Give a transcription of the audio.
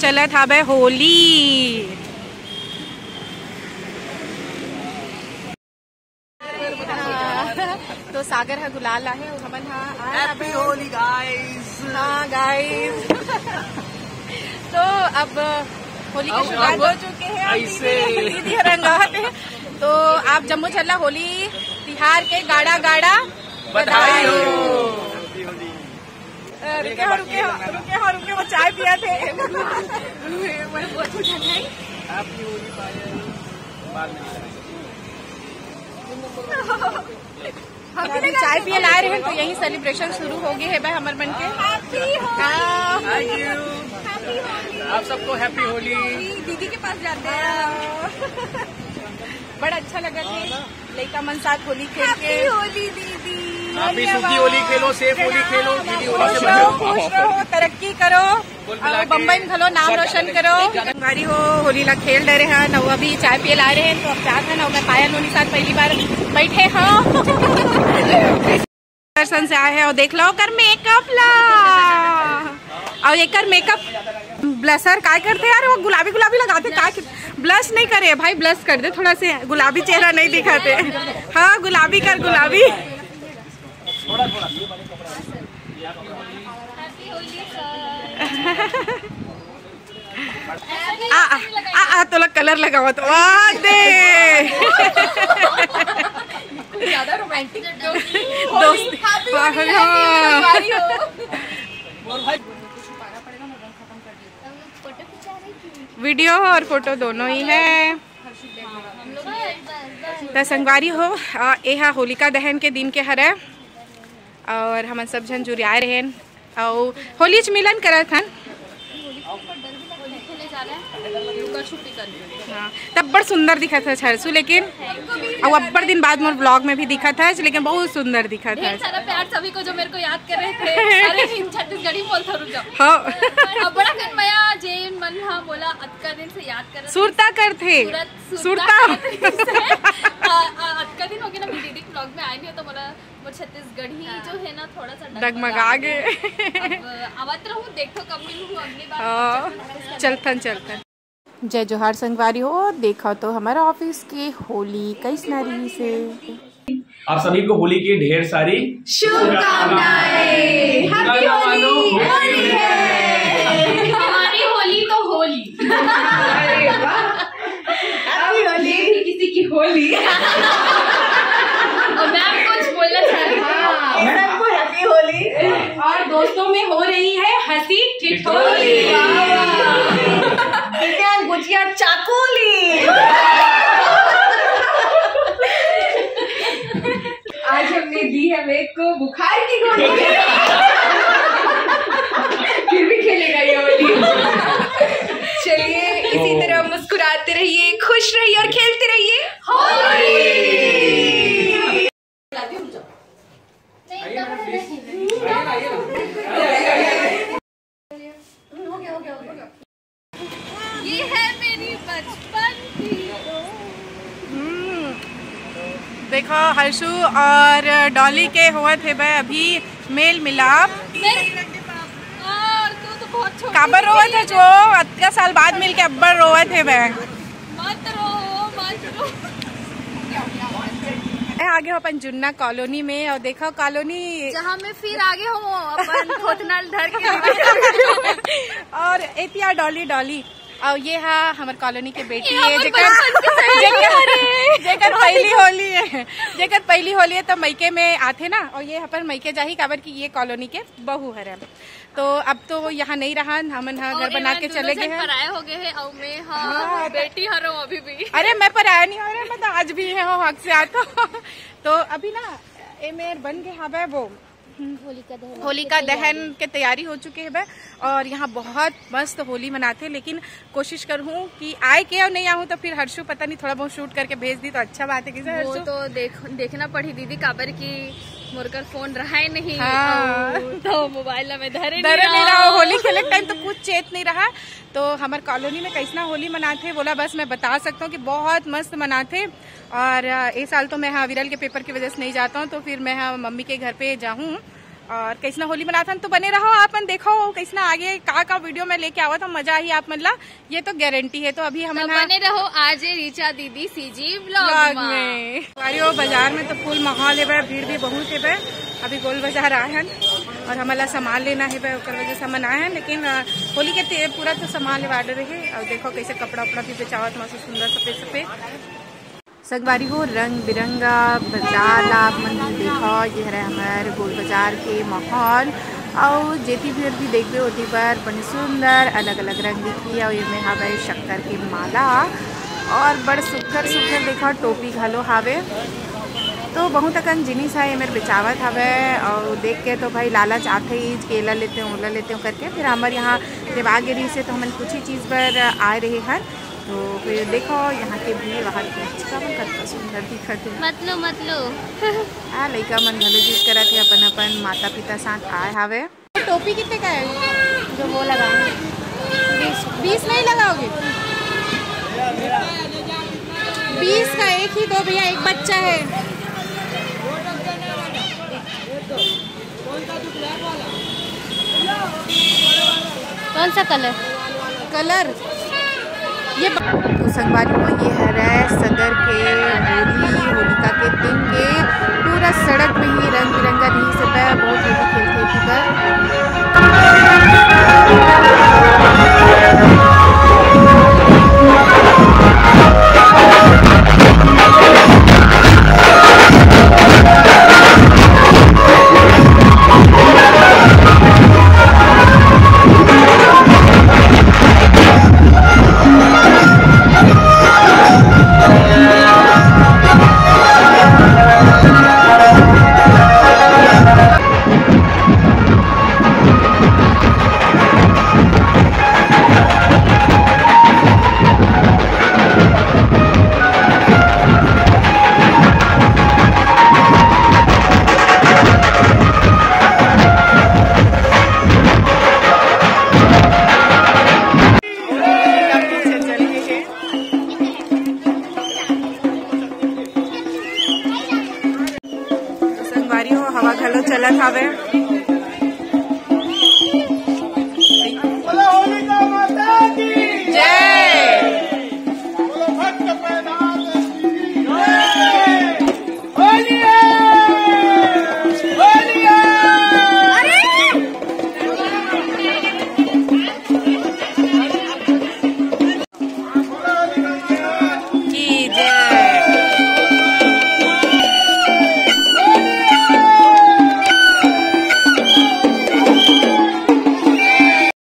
चलत हवे होली। तो सागर है गुलाल है हमन हैप्पी होली गाइस। हाँ गाइस। तो अब होली की शुरुआत हो चुके हैं, दीदी रंगात है। तो आप जम्मू छल्ला होली तिहार के गाड़ा गाड़ा बधाई हो। रुके वो चाय पिया थे। हम अभी चाय पिए ला रहे हैं, तो यही सेलिब्रेशन शुरू हो गए है भाई हमारे मन के। आप सबको हैप्पी होली। दीदी के पास जाते हैं। बड़ा अच्छा लगा थे लड़का मन साथ होली खेल के। होली दीदी आप भी सुखी होली खेलो, सेफ होली खेलो, दीदी होली से खुश रहो, तरक्की करो, बम्बई में खलो, नाम रोशन करो। हमारी हो होली ला खेल रहे हैं न, अभी चाय पिए ला रहे हैं। तो अब क्या था ना, पायल होली साथ पहली बार बैठे हाँ दर्शन से आए हैं। और देख लो कर मेकअप ला, और एक मेकअप ब्लशर काय करते यार, वो गुलाबी गुलाबी लगाते काय। ब्लश नहीं करे भाई, ब्लश कर दे थोड़ा से, गुलाबी चेहरा नहीं दिखाते। हाँ गुलाबी कर, गुलाबी। तो लोग कलर लगाओ तो दे ज्यादा रोमांटिक दोस्त। वीडियो और फोटो दोनों ही है। तो संगवारी हो यह होलिका दहन के दिन के हरे, और हम सब जन जुड़ाए रहे और होली च मिलन करत हन। हाँ तब बड़ सुंदर दिखा था हर्षु, लेकिन और अब्बर दिन बाद मोर ब्लॉग में भी दिखा था, लेकिन बहुत सुंदर दिखा था। सारा प्यार सभी को जो मेरे को याद कर रहे थे। अरे छत्तीसगढ़ी बोलता रुक जाओ। हाँ बड़ा दिन मया जेन मन हाँ बोला अतका दिन से याद कर सुरता कर थे सुरता अतका दिन हो गया ना, मेरी दीदी ब्लॉग में आई नहीं हो तो बोला वो छत्तीसगढ़ी जो है ना थोड़ा सा डगमगा गए। आवत रहूं, देखो कब मिलूं अगली बार। चलतन जय जोहार संगवारी हो। देखा तो हमारा ऑफिस की होली कई नारी से। आप सभी को होली की ढेर सारी शुभकामनाएं। हमारी होली तो होली। अभी होली किसी की होली। और मैम कुछ बोलना चाह रही हैं। मैडम को हैप्पी होली। और दोस्तों में हो रही है हंसी ठिठोली, गुजिया चाकोली। आज हमने दी है वेद को बुखार की गोली। फिर भी खेलेगा ये होली। चलिए इसी तरह मुस्कुराते रहिए, खुश रहिए और खेलते रहिए होली। ये है मेरी बचपन की। देखो हर्षु और डॉली के हुआ थे भाई अभी मेल मिलाप। काबर रोवा थे जो अतका साल बाद मिल के अब्बर रोवा थे भाई। मत रो। आगे हो अपन जुन्ना कॉलोनी में, और देखो कॉलोनी जहाँ में फिर आगे हो अपन थोतनाल धर के। और एतिया डॉली और ये है हमारे कॉलोनी के बेटी है जेकर पहली होली है तो मैके में आते ना, और ये अपन मैके जाही काबर की ये कॉलोनी के बहू है। तो अब तो यहाँ नहीं रहा, हमन घर बना के चले गए हैं। पराया हो गए हैं और मैं हाँ बेटी हरो अभी भी। अरे मैं पराया नहीं हो रहा, मैं तो आज भी है हक से आता। तो अभी ना ए मेर बन गए हाँ वो होलिका दहन के तैयारी हो चुकी है। और यहाँ बहुत मस्त होली मनाते हैं, लेकिन कोशिश करूँ कि आए के और नहीं आऊँ तो फिर हर्षु पता नहीं थोड़ा बहुत शूट करके भेज दी तो अच्छा बात है। किसे वो तो देखना पड़ी दीदी काबर की मोरकर फोन रहा ही नहीं। हाँ। तो मोबाइल में धरे नहीं रहा। होली खेले टाइम तो कुछ चेत नहीं रहा। तो हमारे कॉलोनी में कैसना होली मनाते बोला बस मैं बता सकता हूँ कि बहुत मस्त मनाते। और इस साल तो मैं हाँ विरल के पेपर की वजह से नहीं जाता हूँ, तो फिर मैं हाँ मम्मी के घर पे जाऊँ और कैसना होली मनाथन तो बने रहो आपन, देखो कैसना आगे का वीडियो में लेके आवत हम, मजा ही आप मतलब ये तो गारंटी है। तो अभी हम बने रहो आज रीचा दीदी सीजी व्लॉग में। बाजार में तो फुल माहौल है, भीड़ भी बहुत है। अभी गोल बाजार आए हैं और हमारा सामान लेना है, वजह से हम आए हैं। लेकिन होली के पूरा तो सामान ऑर्डर है। और देखो कैसे कपड़ा उपड़ा भी बेचावत मस्त सुंदर सफेद सफेद संगवारी हो रंग बिरंगा बाजार आप मन देखो। ये है हमारे गोल बाजार के माहौल और जेती भी देखते होती पर बड़ी सुंदर अलग अलग रंग दिखी। और ये हवे शक्कर के माला और बड़ सुखर सुखर देखा टोपी घालो हावे। तो बहुत अकन जिनिस है मेरे बेचावत हवे। और देख के तो भाई लालच आते ही केला लेते हूँ ओला लेते हूँ करके। फिर हमारे यहाँ देवागिरी से तो हम कुछ ही चीज़ पर आए रहे हैं। तो फिर देखो यहाँ के भीड़ वहाँ कितना सुंदर दिखत है। मतलब लड़का मन घलो जीत करा थे अपन अपन माता पिता साथ आए हावे। टोपी कितने का है जो वो लगाओगे? 20 नहीं लगाओगे? 20 का एक ही दो भैया, एक बच्चा है। कौन सा कलर ये तो संगवारी हो। ये है सदर के होलिका के दिन के पूरा सड़क में ही रंग बिरंगा नहीं सब है। बहुत होली खेलते हवा घलो चलत हावे।